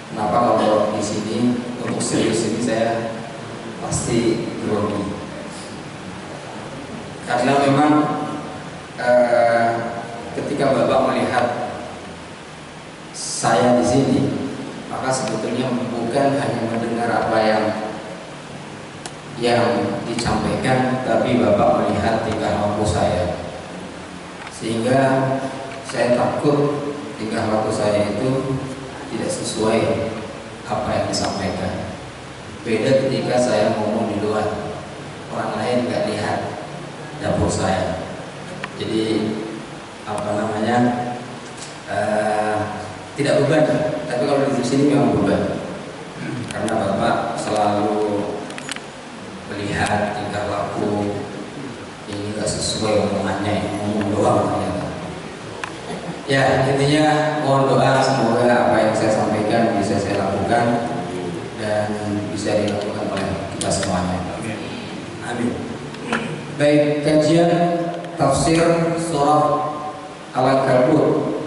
Kenapa kalau di sini untuk serius ini saya pasti grogi. Karena memang ketika Bapak melihat saya di sini, maka sebetulnya bukan hanya mendengar apa yang disampaikan, tapi Bapak melihat tingkah laku saya, sehingga saya takut tingkah laku saya itu tidak sesuai apa yang disampaikan. Beda ketika saya ngomong di luar, orang lain nggak lihat dapur saya. Jadi tidak beban. Tapi kalau di sini memang beban, karena Bapak selalu melihat tingkah laku ini nggak sesuai omongannya, ngomong doang ternyata. Ya, intinya mohon doa semoga apa yang saya sampaikan bisa saya lakukan dan bisa dilakukan oleh kita semuanya. Amin. Baik, kajian tafsir surah Al-Ankabut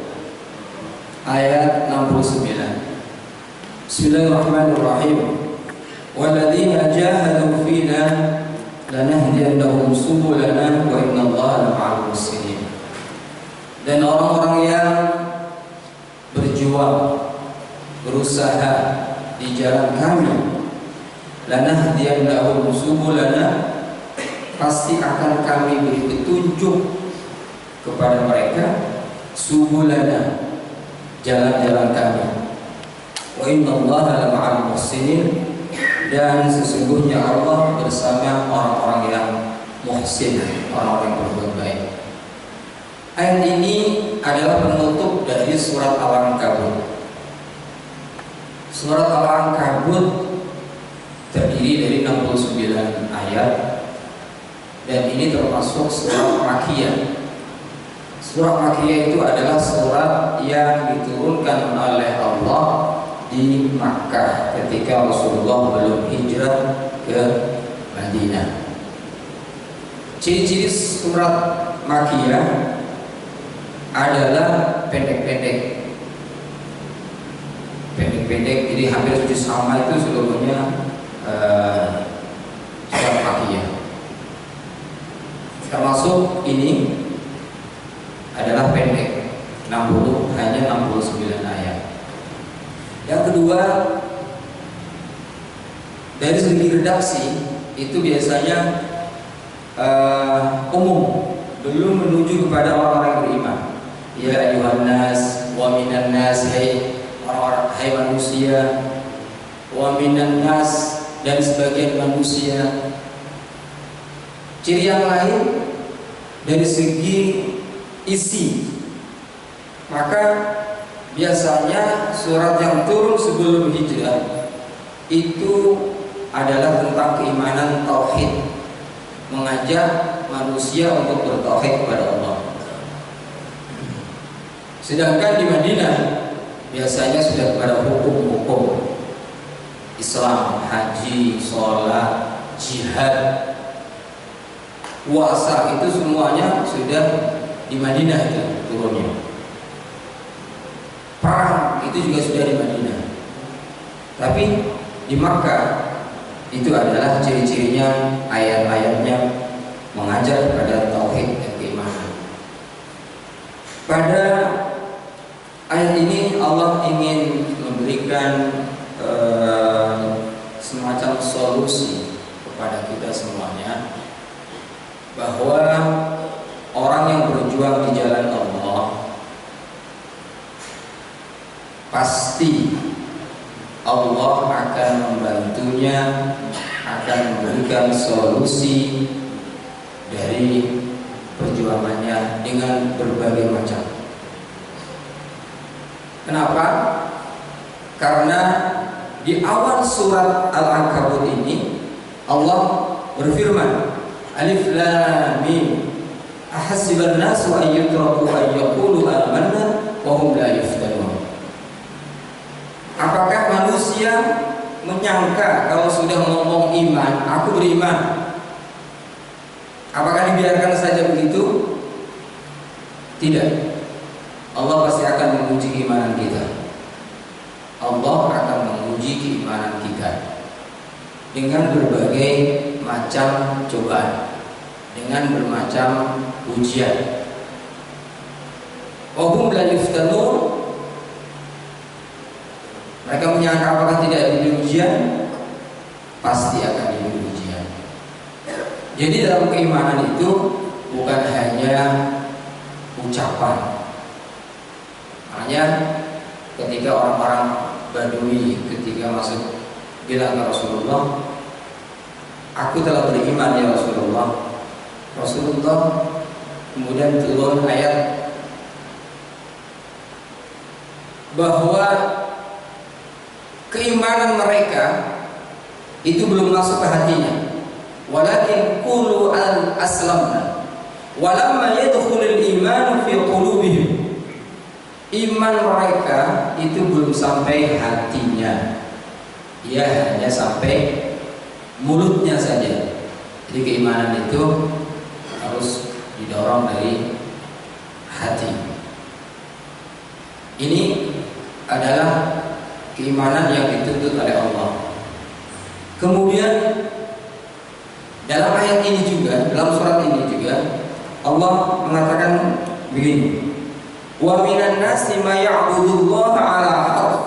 ayat 69. Bismillahirrahmanirrahim. Walladzina jahadu fina lanahdiyannahum subulana wa innallaha lama'al muhsinin. Dan orang-orang yang berjuang, berusaha di jalan kami, lanahdiyannahum subulana, pasti akan kami beri petunjuk kepada mereka, subulana, jalan-jalan kami. Wa innallaha lama'al muhsinin, dan sesungguhnya Allah bersama orang-orang yang muhsin, orang-orang yang berbuat baik. Ayat ini adalah penutup dari surat Al-Ankabut. Surat Al-Ankabut terdiri dari 69 ayat, dan ini termasuk surat Makkiyah. Surat Makkiyah itu adalah surat yang diturunkan oleh Allah di Makkah ketika Rasulullah belum hijrah ke Madinah. Ciri-ciri surat Makkiyah adalah pendek-pendek, jadi hampir sama itu seluruhnya surat Makkiyah. Termasuk ini adalah pendek, hanya 69 ayat. Yang kedua, dari segi redaksi itu biasanya umum, belum menuju kepada orang-orang yang beriman. Ya ayuhan nas wa minan nas, hai orang-orang, hai manusia, wa minan nas, dan sebagian manusia. Ciri yang lain dari segi isi, maka biasanya surat yang turun sebelum hijrah itu adalah tentang keimanan tauhid, mengajak manusia untuk bertauhid kepada Allah. Sedangkan di Madinah biasanya sudah kepada hukum-hukum Islam, haji, sholat, jihad, puasa, itu semuanya sudah di Madinah itu turunnya. Perang itu juga sudah di Madinah. Tapi di Makkah itu adalah ciri-cirinya, ayat-ayatnya mengajar kepada tauhid dan keimanan. Pada ayat ini Allah ingin memberikan semacam solusi kepada kita semuanya, bahwa orang yang berjuang di jalan Allah pasti Allah akan membantunya, akan memberikan solusi dari perjuangannya dengan berbagai macam. Kenapa? Karena di awal surat Al-Ankabut ini Allah berfirman, Alif Lam Mim, ahasiban nasu an yutraku an yaqulu amanna wa hum la yuftanun. Apakah manusia menyangka kalau sudah ngomong iman, aku beriman, apakah dibiarkan saja begitu? Tidak. Allah pasti akan menguji keimanan kita. Allah akan menguji keimanan kita dengan berbagai macam cobaan, dengan bermacam ujian. Wahum la yuftanun, mereka menyangka apakah tidak diberi ujian? Pasti akan diberi ujian. Jadi dalam keimanan itu bukan hanya ucapan. Makanya ketika orang-orang Badui ketika masuk bilang ke Rasulullah, aku telah beriman ya Rasulullah. Rasulullah kemudian turun ayat bahwa keimanan mereka itu belum masuk ke hatinya. Walakin qulu aslamna walamma yadkhulul iman fi qulubihim. Iman mereka itu belum sampai hatinya, dia hanya sampai mulutnya saja. Jadi keimanan itu harus didorong dari hati. Ini adalah keimanan yang dituntut oleh Allah. Kemudian dalam ayat ini juga, dalam surat ini juga Allah mengatakan begini, wa minan nasi ma ya'budullaha 'ala harf.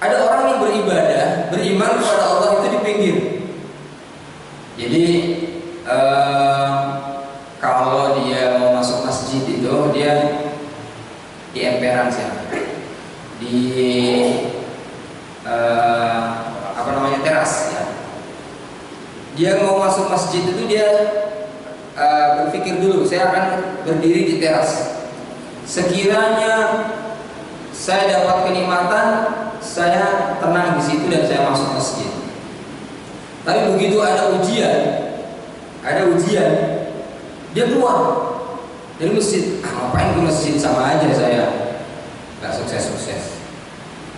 Ada orang yang beribadah, beriman kepada Allah itu di pinggir. Jadi kalau dia mau masuk masjid itu dia di emperan sana, di teras ya. Dia mau masuk masjid itu dia berpikir dulu, saya akan berdiri di teras. Sekiranya saya dapat kenikmatan, saya tenang di situ dan saya masuk masjid. Tapi begitu ada ujian, dia keluar dari masjid. Ngapain ke masjid, sama aja saya nggak sukses.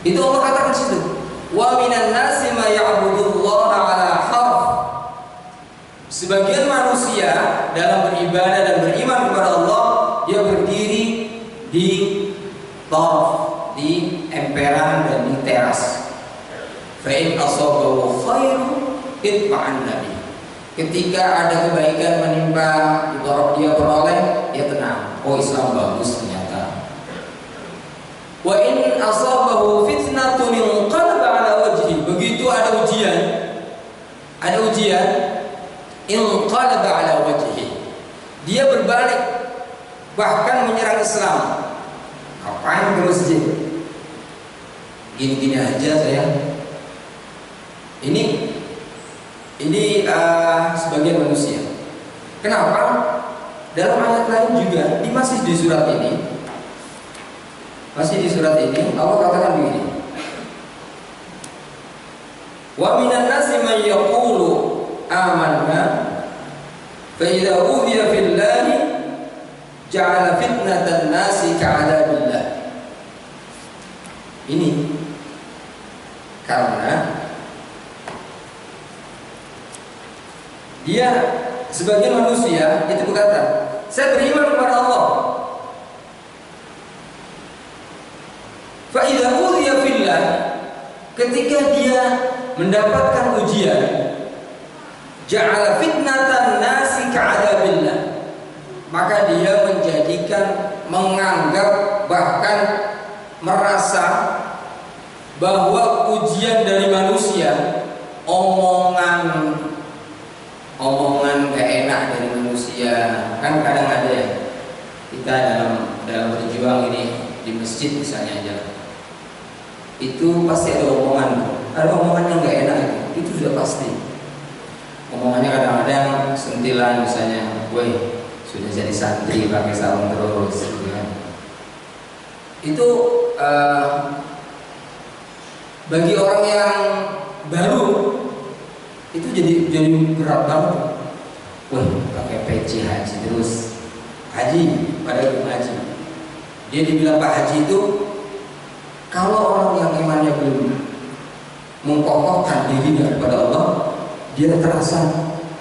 Itu Allah katakan di situ. Wa minan nasi ma ya'budullaha 'ala harf. Sebagian manusia dalam beribadah dan beriman kepada Allah, dia berdiri di taraf, di emperan dan di teras. Fa in asabahu khairu itma'an nabi. Ketika ada kebaikan menimpa dia beroleh, dia tenang. Oh, Islam bagus ternyata. Wa in asabahu fitnatun inqalaba ala wajhi. Begitu ada ujian, inqalaba ala wajhi. Dia berbalik, bahkan menyerang Islam. Ngapain ke masjid? Gini-gini aja saya. Ini sebagian manusia. Kenapa? Dalam ayat lain juga, masih di surat ini Allah katakan begini. Wa minan nasi man yaqulu amanna fa idza udhiya fillahi ja'ala fitnatan nasi ka'adabillah. Ini karena dia sebagian manusia itu berkata, saya beriman kepada Allah. Fa idza udhiya fillah, ketika dia mendapatkan ujian, ja'ala fitnatan nasi ka'adabillah, maka dia menganggap bahkan merasa bahwa ujian dari manusia, omongan gak enak dari manusia. Kan kadang ada ya, kita dalam berjuang ini di masjid misalnya aja, itu pasti ada omongan yang gak enak, itu sudah pasti. Omongannya kadang-kadang sentilan, misalnya, woi sudah jadi santri pakai sarung terus gitu kan. Itu bagi orang yang baru itu jadi berat banget. Wah, pakai peci haji terus, haji padahal belum haji. Dia dibilang Pak Haji itu, kalau orang yang imannya belum mengkokohkan dirinya kepada Allah, dia terasa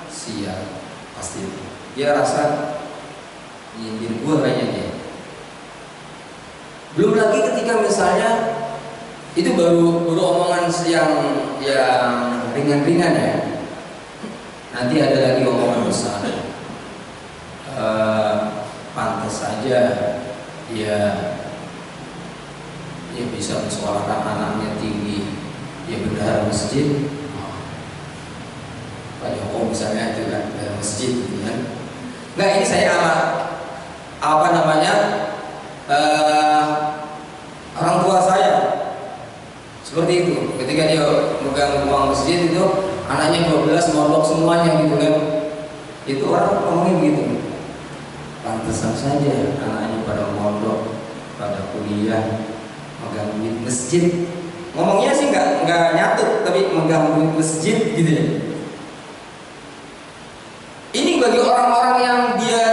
sial pasti. Dia rasa nyindir gue kayaknya dia. Belum lagi ketika misalnya Itu baru omongan yang ringan-ringan ya. Nanti ada lagi omongan besar. Pantas saja dia bisa mensuarakan anaknya tinggi, dia bendahara masjid. Pak Joko misalnya itu kan bendahara masjid gitu kan. Nah ini saya orang tua saya seperti itu. Ketika dia megang uang masjid itu anaknya 12 mondok semuanya gitu kan. Itu orang ngomongnya begitu. Pantesan saja anaknya pada mondok, pada kuliah, megang duit masjid. Ngomongnya sih nggak nyatut, tapi megang duit masjid gitu ya. Ini bagi orang-orang yang dia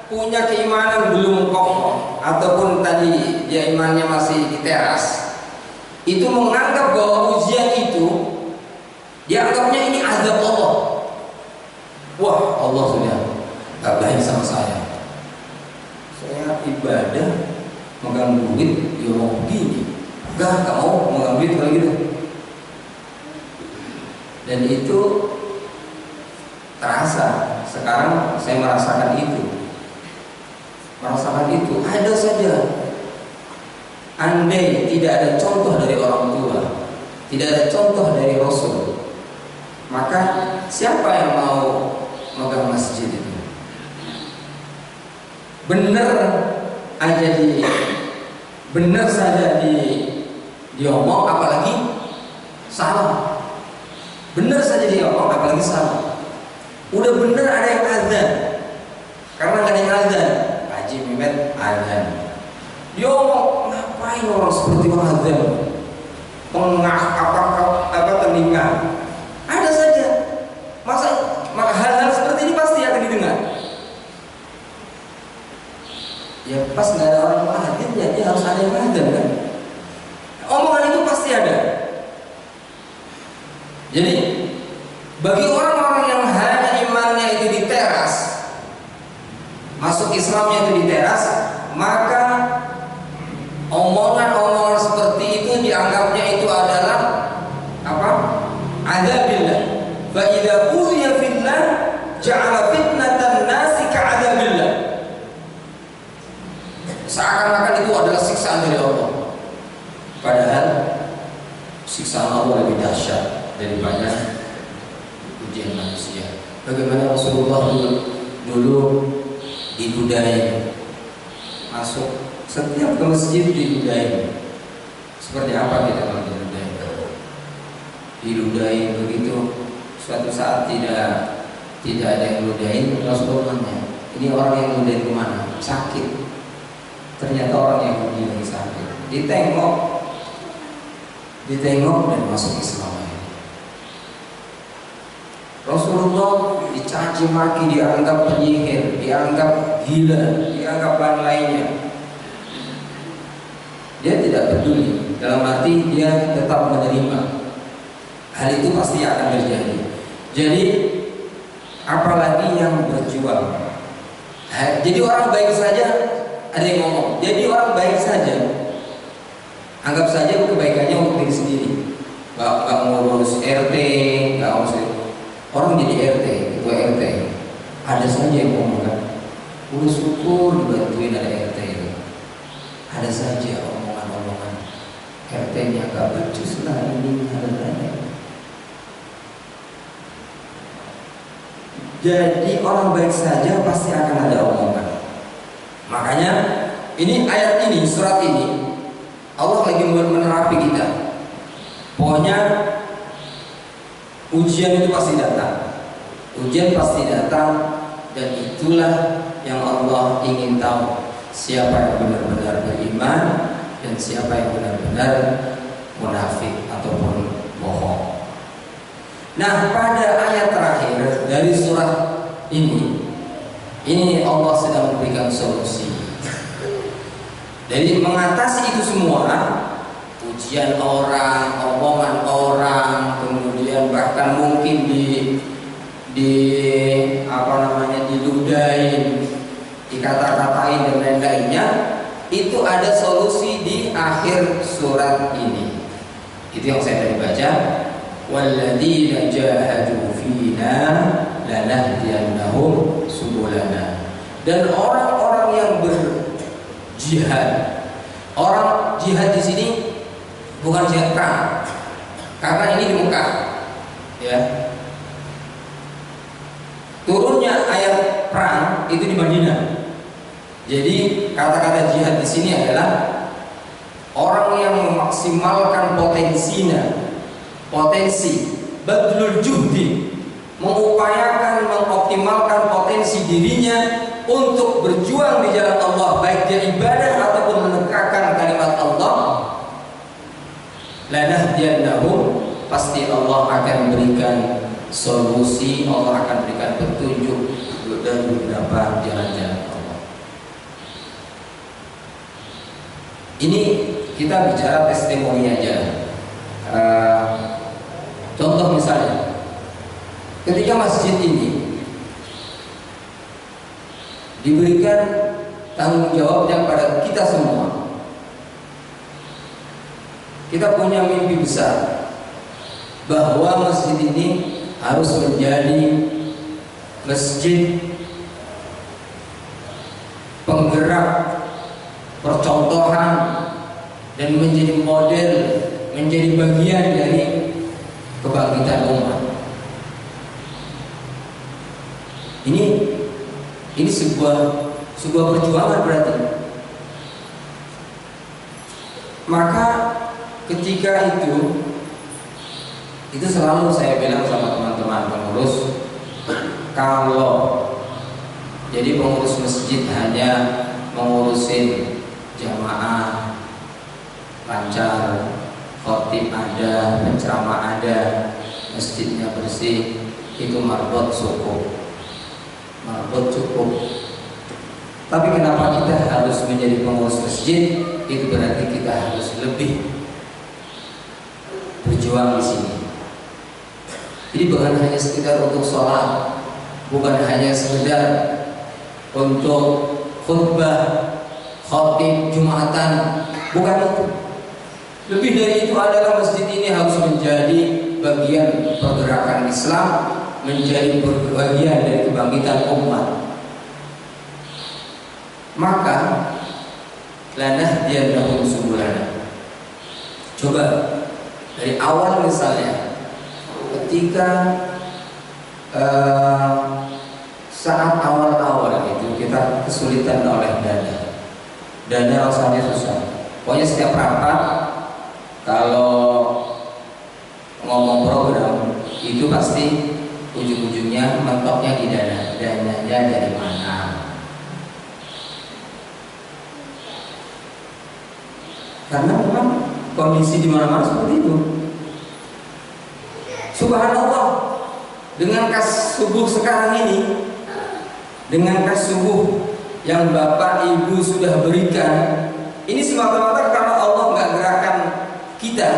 punya keimanan belum kokoh ataupun tadi dia imannya masih di teras, itu menganggap bahwa ujian itu dianggapnya ini azab Allah. Wah, Allah sudah gak baik sama saya ibadah megang duit dia mau begini, gak mau megang duit kalau gitu. Dan itu terasa. Sekarang saya merasakan itu ada saja. Andai tidak ada contoh dari orang tua, tidak ada contoh dari Rasul, maka siapa yang mau megang masjid itu? Benar saja diomong, apalagi salah. Benar saja diomong, apalagi salah. Udah benar ada yang azan, karena nggak ada yang azan. Haji Mimet azan. Diomong, ngapain orang seperti orang azan? Pengah apa telinga? Ada saja. Maka hal-hal seperti ini pasti akan didengar. Ya pas nggak ada orang azan, jadi harus ada yang azan kan? Omongan itu pasti ada. Jadi bagi orang-orang yang hanya imannya itu di teras, masuk Islamnya itu di teras, maka omongan-omongan seperti itu dianggapnya itu adalah apa? Adzabillah. Fa idza qudiya fillah ja'ala fitnatan nasi ka'adzabillah. Seakan-akan itu adalah siksaan dari Allah. Padahal siksaan Allah lebih dahsyat daripada ujian manusia. Bagaimana Rasulullah dulu didudain, masuk setiap ke masjid didudain. Seperti apa kita kalau didudain? Didudain begitu. Suatu saat tidak ada yang didudain, Rasulullah nanya, ini orang yang didudain kemana? Sakit. Ternyata orang yang lagi sakit. Ditengok dan masuk Islam. Rasulullah dicaci maki, dianggap penyihir, dianggap gila, dianggap lain-lainnya. Dia tidak peduli, dalam arti dia tetap menerima. Hal itu pasti akan terjadi. Jadi apalagi yang berjuang. Jadi orang baik saja ada yang ngomong. Jadi orang baik saja, anggap saja kebaikannya untuk diri sendiri. Gak ngurus RT, gak ngurus. Orang jadi RT, ketua RT, ada saja yang ngomong kan, udah syukur dibantuin ada RT itu. Ada saja omongan-omongan, RT-nya gak becus lah ini ada. Jadi orang baik saja pasti akan ada omongan. Makanya ini ayat ini, surat ini, Allah lagi menerapi kita. Pokoknya ujian itu pasti datang. Ujian pasti datang, dan itulah yang Allah ingin tahu, siapa yang benar-benar beriman dan siapa yang benar-benar munafik ataupun bohong. Nah, pada ayat terakhir dari surat ini Allah sedang memberikan solusi. Jadi mengatasi itu semua, ujian orang, omongan orang, kemudian bahkan mungkin diludahin, dikata-katain dan lain-lainnya, itu ada solusi di akhir surat ini. Itu yang saya tadi baca. Walladzina jahadu fina lanahdiyannahum subulana. Dan orang-orang yang berjihad. Orang jihad di sini bukan jihad perang. Karena ini di Mekah. Ya. Turunnya ayat perang itu di Madinah. Jadi kata-kata jihad di sini adalah orang yang memaksimalkan potensi badlul juhdi, mengupayakan mengoptimalkan potensi dirinya untuk berjuang di jalan Allah, baik dia ibadah ataupun menegakkan kalimat Allah. Lanahdiyannahum, pasti Allah akan berikan solusi, Allah akan berikan petunjuk dan beberapa jalan-jalan Allah. Ini kita bicara testimoni aja. Contoh misalnya, ketika masjid ini diberikan tanggung jawabnya pada kita semua, kita punya mimpi besar bahwa masjid ini harus menjadi masjid penggerak, percontohan, dan menjadi model, menjadi bagian dari kebangkitan umat. Ini sebuah perjuangan berarti. Maka ketika itu selalu saya bilang sama teman-teman pengurus, kalau jadi pengurus masjid hanya mengurusin jamaah lancar, khotib ada, penceramah ada, masjidnya bersih, itu marbot cukup. Tapi kenapa kita harus menjadi pengurus masjid? Itu berarti kita harus lebih berjuang di sini. Jadi bukan hanya sekedar untuk sholat, bukan hanya sekedar untuk khutbah, khotib Jumatan, bukan itu. Lebih dari itu adalah masjid ini harus menjadi bagian pergerakan Islam, menjadi bagian dari kebangkitan umat. Maka lanahdiyannahum subulana. Coba dari awal misalnya, ketika saat awal-awal itu kita kesulitan oleh dana rasanya susah. Pokoknya setiap rapat kalau ngomong program itu pasti ujung-ujungnya mentoknya di dananya dari mana. Karena memang kondisi di mana-mana seperti itu. Subhanallah, dengan kas subuh sekarang ini, dengan kas subuh yang Bapak Ibu sudah berikan, ini semata-mata karena Allah nggak gerakan kita,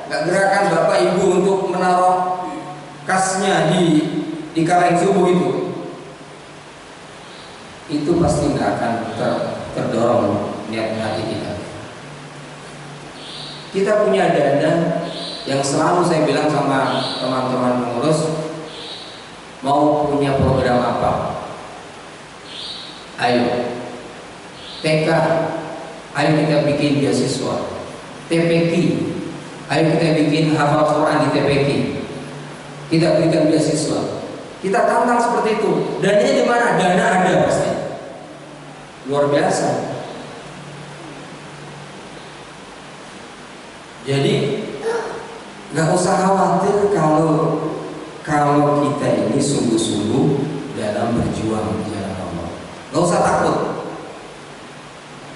nggak gerakan Bapak Ibu untuk menaruh kasnya di kala yang subuh itu pasti nggak akan terdorong niat hati kita. Kita punya dana yang selalu saya bilang sama teman-teman pengurus, mau punya program apa? Ayo, TK, ayo kita bikin beasiswa. TPQ, ayo kita bikin hafal Quran di TPQ. Kita berikan beasiswa. Kita tantang seperti itu. Dananya di mana? Dana ada pasti. Luar biasa. Jadi nggak usah khawatir kalau kita ini sungguh-sungguh dalam berjuang di jalan Allah. Nggak usah takut.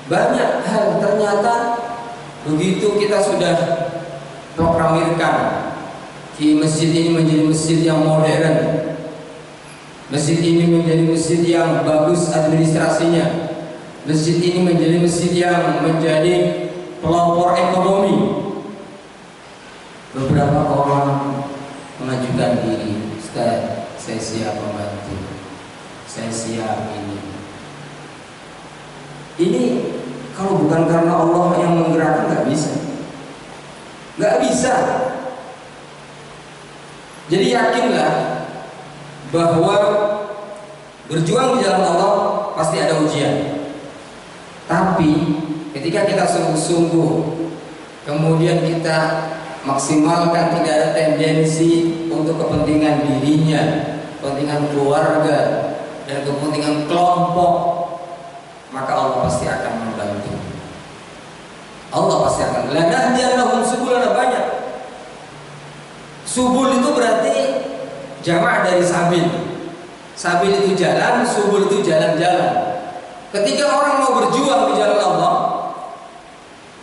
Banyak hal ternyata begitu kita sudah proklamirkan di masjid ini menjadi masjid yang modern, masjid ini menjadi masjid yang bagus administrasinya, masjid ini menjadi masjid yang menjadi pelopor ekonomi. Beberapa orang mengajukan diri, Ustaz, saya siap membantu, saya siap ini. Ini kalau bukan karena Allah yang menggerakkan, bisa. Nggak bisa. Jadi yakinlah bahwa berjuang di jalan Allah pasti ada ujian. Tapi ketika kita sungguh-sungguh, kemudian kita maksimalkan, tidak ada tendensi untuk kepentingan dirinya, kepentingan keluarga, dan kepentingan kelompok, maka Allah pasti akan membantu. Allah pasti akan. Lanahdiyannahum subulana, banyak. Subul itu berarti jamaah dari sabil. Sabil itu jalan, subul itu jalan-jalan. Ketika orang mau berjuang di jalan Allah,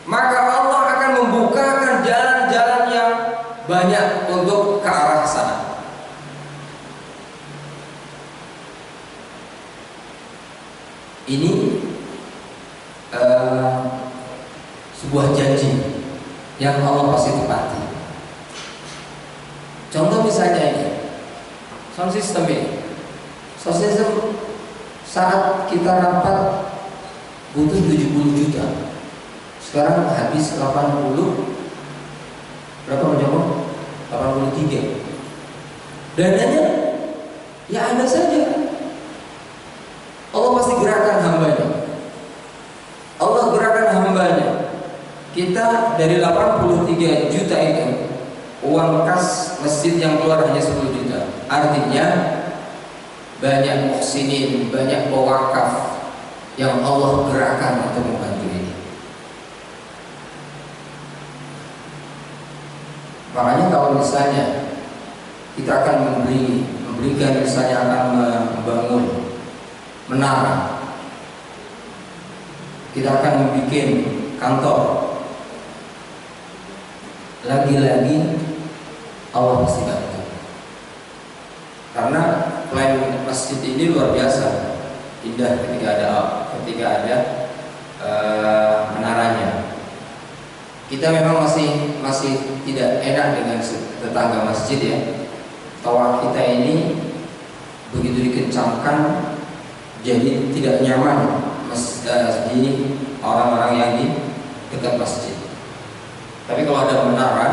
maka Allah akan membukakan jalan-jalan yang banyak untuk ke arah sana. Ini sebuah janji yang Allah pasti tepati. Contoh misalnya ini, sound system ini. Sound system saat kita rapat butuh 70 juta. Sekarang habis 80. Berapa menjawab? 83. Dananya ya ada saja. Allah pasti gerakan hambanya. Allah gerakan hambanya. Kita dari 83 juta itu, uang kas masjid yang keluar hanya 10 juta. Artinya banyak muhsinin, banyak pewakaf yang Allah gerakan untuk membantu ini. Makanya kalau misalnya kita akan memberikan, misalnya akan membangun menara, kita akan membuat kantor, lagi-lagi Allah pasti bantu. Karena plan masjid ini luar biasa indah ketika ada menaranya. Kita memang masih tidak enak dengan tetangga masjid ya. Toa kita ini begitu dikencangkan, jadi tidak nyaman di orang-orang yang di dekat masjid. Tapi kalau ada menara,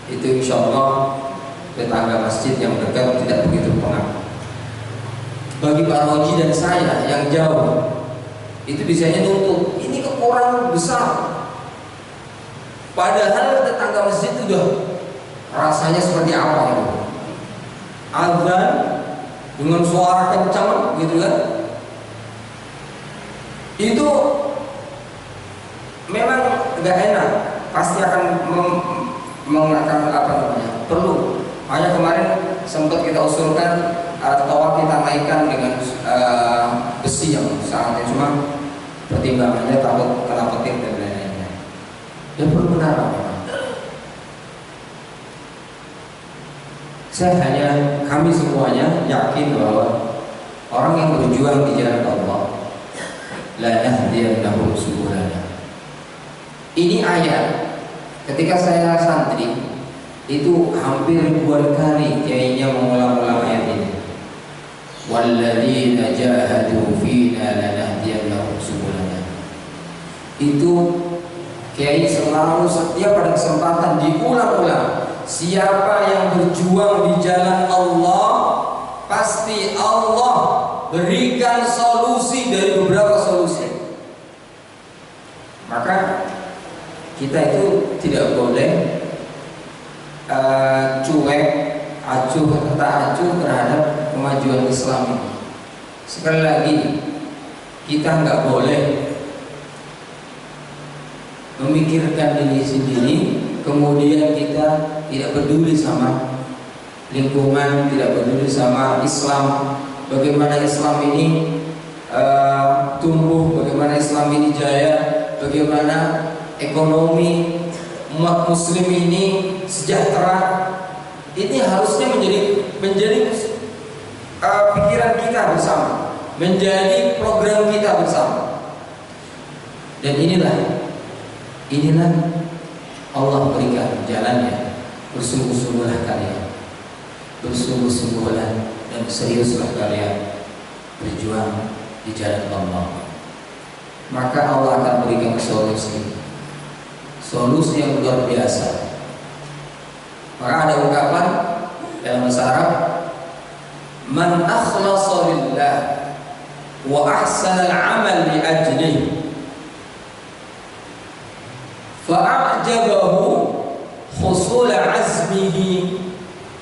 itu insya Allah tetangga masjid yang dekat tidak begitu pengaruh. Bagi Pak Roji dan saya yang jauh, itu biasanya nuntut, ini kekurangan besar. Padahal tetangga masjid itu udah rasanya seperti apa itu? Azan dengan suara kencang gitu kan? Itu memang gak enak, pasti akan mengatakan apa namanya, perlu. Hanya kemarin sempat kita usulkan toa kita naikkan dengan besi yang sangat, cuma pertimbangannya takut kena petir dan lain-lainnya. Ya perlu menara memang. Kami semuanya yakin bahwa orang yang berjuang di jalan Allah, la nahdiyannahum subulana. Ini ayat ketika saya santri itu hampir ribuan kali kiainya mengulang-ulang ayat ini. Walladzina jahadu fina lanahdiyannahum subulana. Itu kiai selalu setiap pada kesempatan diulang-ulang. Siapa yang berjuang di jalan Allah, pasti Allah berikan solusi dari beberapa solusi. Maka kita itu tidak boleh cuek, acuh terhadap kemajuan Islam ini. Sekali lagi, kita nggak boleh memikirkan diri sendiri, kemudian kita tidak peduli sama lingkungan, tidak peduli sama Islam. Bagaimana Islam ini tumbuh, bagaimana Islam ini jaya, bagaimana ekonomi umat muslim ini sejahtera. Ini harusnya menjadi pikiran kita bersama, menjadi program kita bersama. Dan inilah Allah berikan jalannya. Bersungguh-sungguhlah kalian, bersungguh-sungguhlah dan seriuslah kalian berjuang di jalan Allah. Maka Allah akan berikan solusi. solusi yang luar biasa. Maka ada ungkapan dalam bahasa Arab, man akhlasa lillah wa ahsana al-amal li ajlihi fa'ajabahu husul azmihi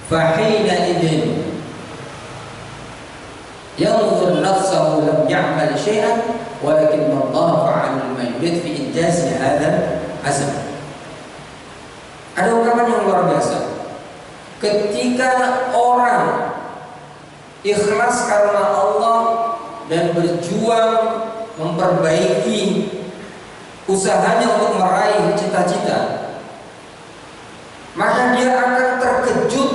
fahina idin yanzur nafsahu lam ya'mal syai'an walakin man dharafa 'an al-mayyit fi injaz hadha azm. Ada ungkapan yang luar biasa. Ketika orang ikhlas karena Allah dan berjuang memperbaiki usahanya untuk meraih cita-cita, maka dia akan terkejut,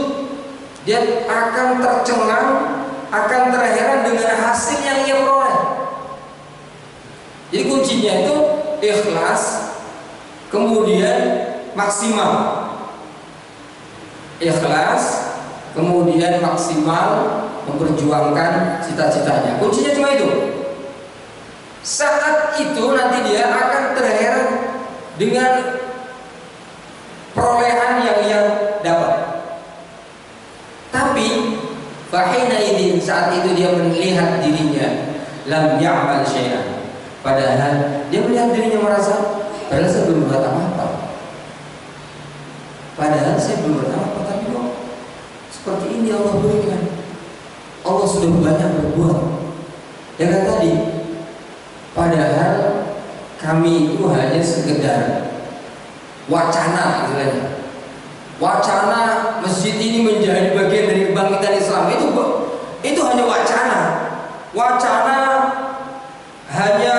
dia akan tercengang, akan terheran dengan hasil yang ia peroleh. Jadi kuncinya itu ikhlas, kemudian maksimal. Ikhlas, kemudian maksimal memperjuangkan cita-citanya. Kuncinya cuma itu. Saat itu nanti dia akan terheran dengan perolehan yang ia dapat. Tapi fahina idin, saat itu dia melihat dirinya lam ya'mal syai'an. Padahal dia melihat dirinya merasa, padahal saya belum buat apa-apa. Padahal saya belum buat apa-apa, tapi kok seperti ini Allah berikan. Allah sudah banyak berbuat. Ya kan tadi, padahal kami itu hanya sekedar wacana, istilahnya. Wacana masjid ini menjadi bagian dari kebangkitan Islam itu hanya wacana. Wacana hanya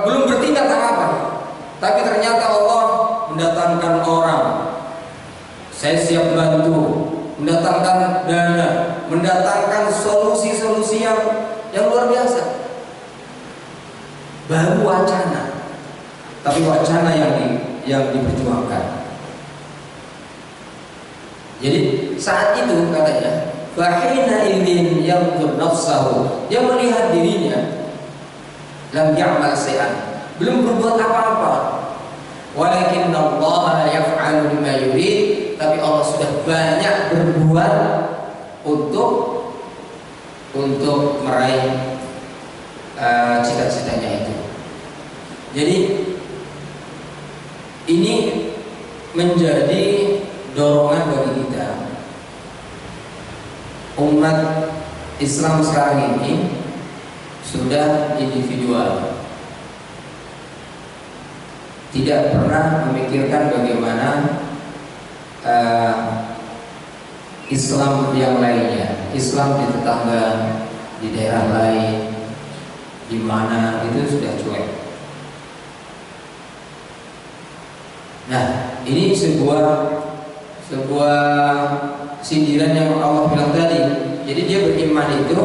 belum bertindak apa-apa. Tapi ternyata Allah mendatangkan orang. Saya siap bantu, mendatangkan dana, mendatangkan solusi-solusi yang luar biasa. Baru wacana, tapi wacana yang diperjuangkan. Jadi saat itu katanya, fahina idzin yanzur nafsahu, dia melihat dirinya lam ya'mal syai'an, belum berbuat apa-apa. Walakin Allah yaf'alu bima yurid, tapi Allah sudah banyak berbuat untuk meraih cita-citanya itu. Jadi ini menjadi dorongan bagi kita, umat Islam sekarang ini sudah individual, tidak pernah memikirkan bagaimana Islam yang lainnya, Islam di tetangga, di daerah lain, di mana itu sudah cuek. Nah, ini sebuah sindiran yang Allah bilang tadi. Jadi dia beriman itu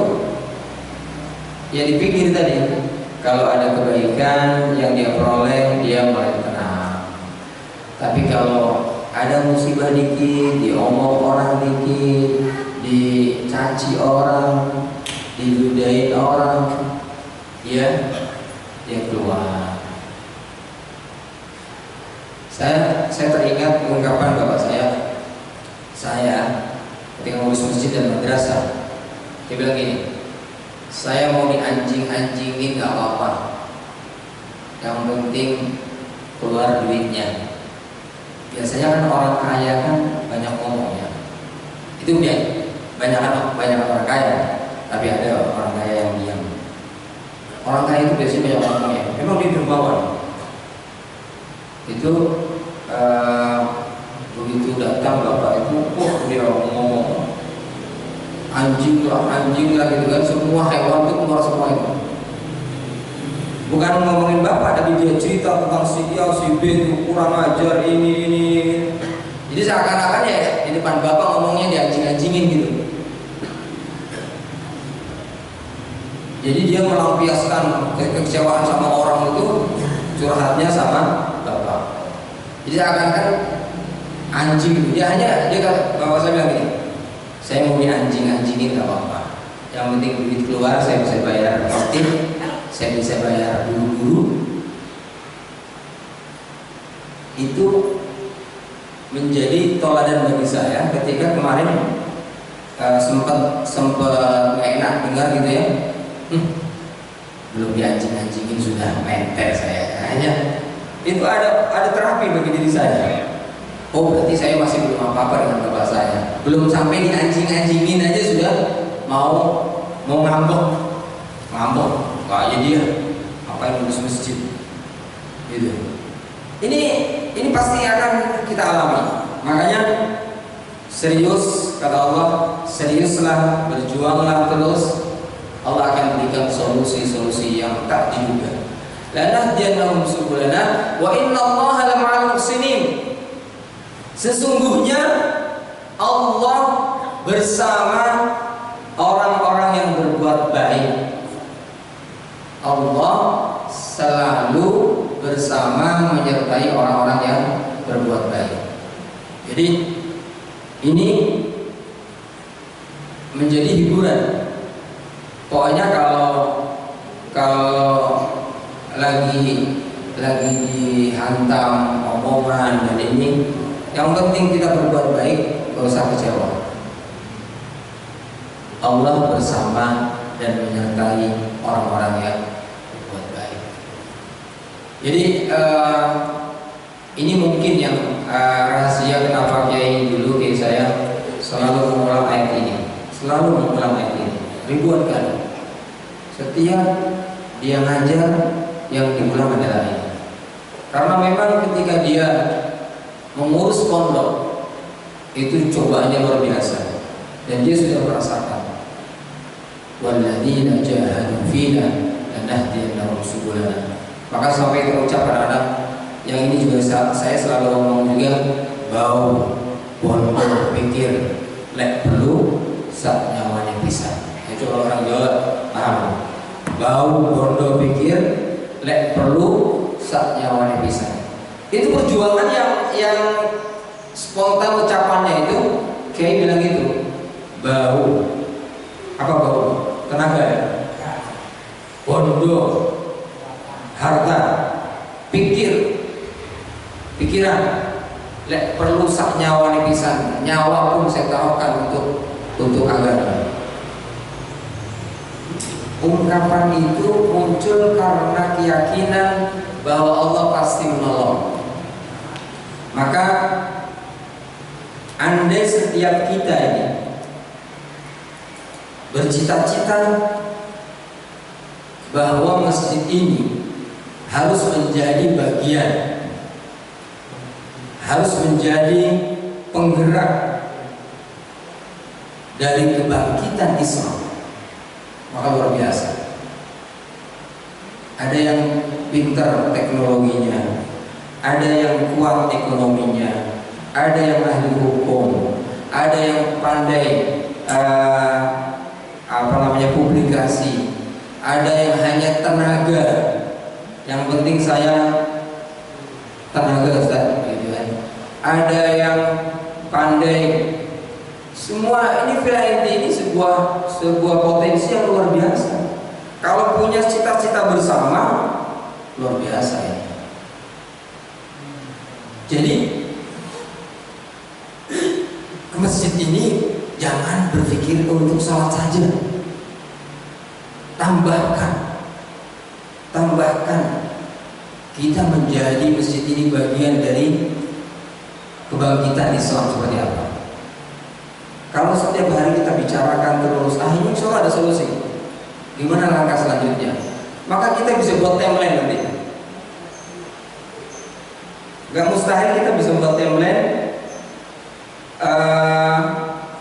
ya dipikir tadi, kalau ada kebaikan yang dia peroleh, dia mulai tenang. Tapi kalau ada musibah dikit, diomong orang dikit, dicaci orang, diludahin orang, dia keluar. Saya teringat ungkapan bapak saya ketika ngurus masjid dan madrasah. Dia bilang gini, saya mau dianjing-anjingin gak apa-apa, yang penting keluar duitnya. Biasanya kan orang kaya kan banyak ngomongnya, itu banyak orang kaya, tapi ada orang kaya yang diam. Orang kaya itu biasanya banyak ngomongnya, memang dia dermawan. Itu begitu datang bapak itu, dia ngomong anjing lah gitu kan, semua hewan itu keluar semua itu. Bukan ngomongin bapak, tapi dia cerita tentang si A, si B itu kurang ajar ini. Jadi seakan-akan ya di depan bapak ngomongnya dianjing-anjingin gitu. Jadi dia melampiaskan kekecewaan sama orang itu, curhatnya sama bapak. Jadi seakan-akan anjing. Dia kata bapak saya bilang gini, saya mau dianjing-anjingin gak apa-apa, yang penting duit keluar, saya bisa bayar aktif, saya bisa bayar guru-guru. itu menjadi toladan bagi saya ketika kemarin sempat nggak enak dengar gitu ya, belum dianjing-anjingin sudah menter saya. Hanya itu ada terapi bagi diri saya. Oh berarti saya masih belum apa-apa dengan bapak saya. Belum sampai dianjing-anjingin aja sudah mau ngambek. Kayak dia ngapain ngurus masjid gitu. Ini pasti akan kita alami. Makanya serius, kata Allah, seriuslah, berjuanglah terus. Allah akan berikan solusi-solusi yang tak diduga. Lanahdiyannahum subulana wa innallaha lama'al muhsinin. Sesungguhnya Allah bersama orang-orang yang berbuat baik. Allah selalu bersama menyertai orang-orang yang berbuat baik. Jadi ini menjadi hiburan. Pokoknya kalau lagi dihantam omongan dan ini, yang penting kita berbuat baik, gak usah kecewa. Allah bersama dan menyertai orang-orang yang berbuat baik. Jadi ini mungkin yang rahasia kenapa Kiai dulu Kiai saya selalu mengulang ayat ini, ribuan kali. Setiap dia ngajar yang diulang adalah ini. Karena memang ketika dia mengurus pondok itu cobaannya luar biasa dan dia sudah merasakan. Walladzina jahadu fina lanahdiyannahum subulana. Maka sampai terucap anak-anak yang ini juga saya selalu ngomong juga, bau pondok pikir lek perlu sak nyawanya pisah. Itu orang Jawa paham. Bau bondo pikir lek perlu sak nyawanya pisah. Itu perjuangan yang spontan ucapannya itu Kiai bilang gitu. Bau apa bau? Tenaga ya? Bondo, harta, pikiran lek perlu sak nyawanya pisah. Nyawa pun saya taruhkan untuk agama. Ungkapan itu muncul karena keyakinan bahwa Allah pasti menolong. Maka andai setiap kita ini bercita-cita bahwa masjid ini harus menjadi bagian, harus menjadi penggerak dari kebangkitan Islam, maka luar biasa. Ada yang pintar teknologinya, ada yang kuat ekonominya, ada yang ahli hukum, ada yang pandai publikasi, ada yang hanya tenaga. Yang penting saya tenaga Ustaz, gitu kan. Ada yang pandai. Semua ini VIT ini sebuah potensi yang luar biasa. Kalau punya cita-cita bersama, luar biasa ya. Jadi ke masjid ini jangan berpikir untuk salat saja. Tambahkan kita menjadi masjid ini bagian dari kebangkitan Islam seperti apa. Kalau setiap hari kita bicarakan terus, akhirnya insya Allah ada solusi. Gimana langkah selanjutnya? Maka kita bisa buat timeline nanti. Gak mustahil kita bisa buat timeline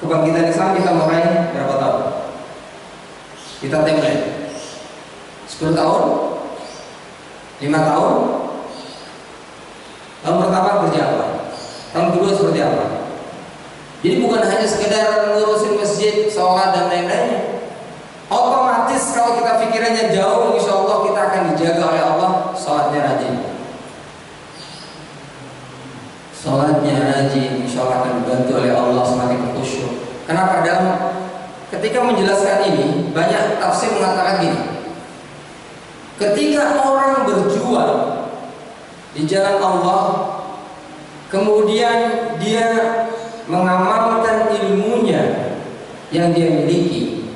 kebangkitan Islam kita mulai berapa tahun? Kita timeline 10 tahun, 5 tahun. Tahun pertama kerja apa? Tahun kedua seperti apa? Jadi bukan hanya sekedar ngurusin masjid, sholat dan lain-lainnya. Otomatis kalau kita pikirannya jauh, insya Allah kita akan dijaga oleh Allah. Sholatnya rajin, insya Allah akan dibantu oleh Allah semakin khusyuk. Kenapa? Ketika menjelaskan ini, banyak tafsir mengatakan gini: ketika orang berjuang di jalan Allah, kemudian dia mengamalkan ilmunya yang dia miliki,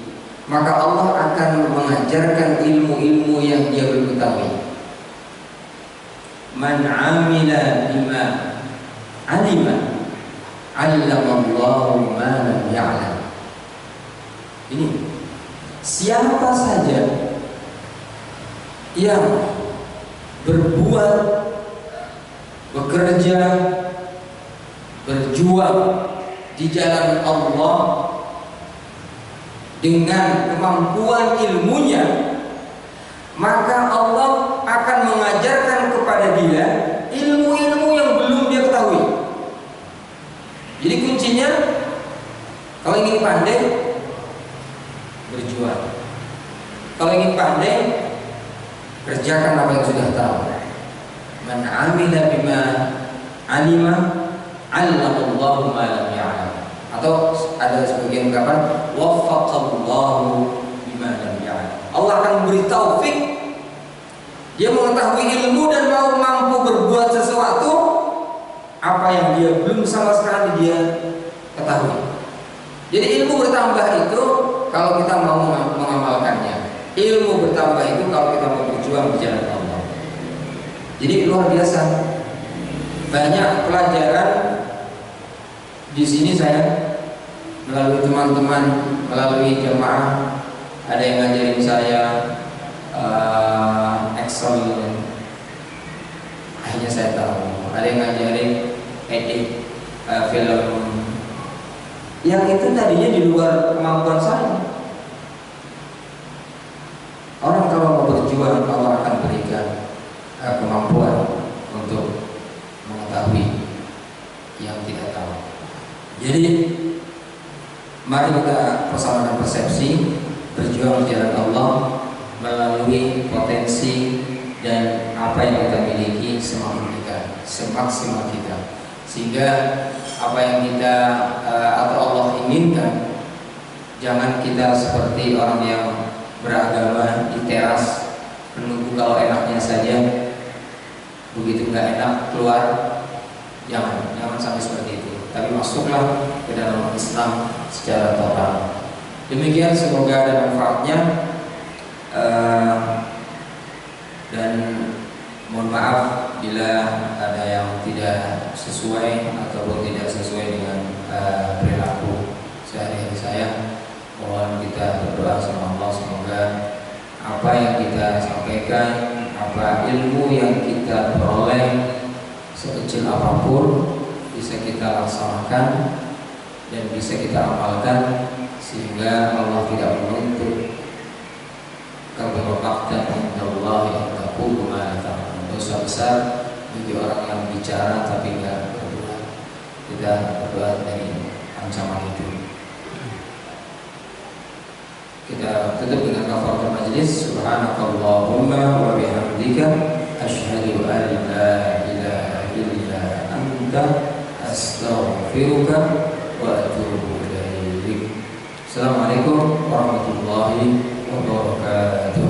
maka Allah akan mengajarkan ilmu-ilmu yang dia belum ketahui. Man amila bima alima 'allamallahu ma lam ya'lam. Ini siapa saja yang berbuat, bekerja, berjuang di jalan Allah dengan kemampuan ilmunya, maka Allah akan mengajarkan kepada dia ilmu-ilmu yang belum dia ketahui. Jadi kuncinya, kalau ingin pandai, berjuang. Kalau ingin pandai, kerjakan apa yang sudah tahu. Man amila bima alima 'allamallahu ma lam ya'lam. Atau ada sebagian ungkapan waffaqallahu bima lam ya'lam. Allah akan memberi taufik, dia mengetahui ilmu dan mau mampu berbuat sesuatu apa yang dia belum sama sekali dia ketahui. Jadi ilmu bertambah itu kalau kita mau mengamalkannya. Ilmu bertambah itu kalau kita mau berjuang di jalan Allah. Jadi luar biasa. Banyak pelajaran di sini saya melalui teman-teman, melalui jemaah, ada yang ngajarin saya Excel, akhirnya saya tahu. Ada yang ngajarin edit film, yang itu tadinya di luar kemampuan saya. Orang kalau mau berjuang, Allah akan berikan kemampuan untuk mengetahui yang tidak tahu. Jadi mari kita persamakan persepsi, berjuang di jalan Allah melalui potensi dan apa yang kita miliki semaksimal kita, sehingga apa yang kita atau Allah inginkan, jangan kita seperti orang yang beragama di teras menunggu kalau enaknya saja, begitu nggak enak keluar. Jangan sampai seperti itu. Tapi masuklah ke dalam Islam secara total. Demikian, semoga ada manfaatnya. Dan mohon maaf bila ada yang tidak sesuai ataupun tidak sesuai dengan perilaku sehari-hari saya. Mohon kita berdoa sama Allah, semoga apa yang kita sampaikan, apa ilmu yang kita peroleh sekecil apapun bisa kita laksanakan dan bisa kita amalkan, sehingga Allah tidak menuntut kebermakna Allah yang taqulu ma ta'lamun. Dosa besar bagi orang yang bicara tapi tidak berdoa. Kita berdoa dari ancaman itu. Kita tutup dengan kafaratul majlis. Subhanakallahumma wa bihamdika asyhadu an la ilaha illa anta astaghfiruka wa atubu ilaik. Assalamualaikum warahmatullahi wabarakatuh.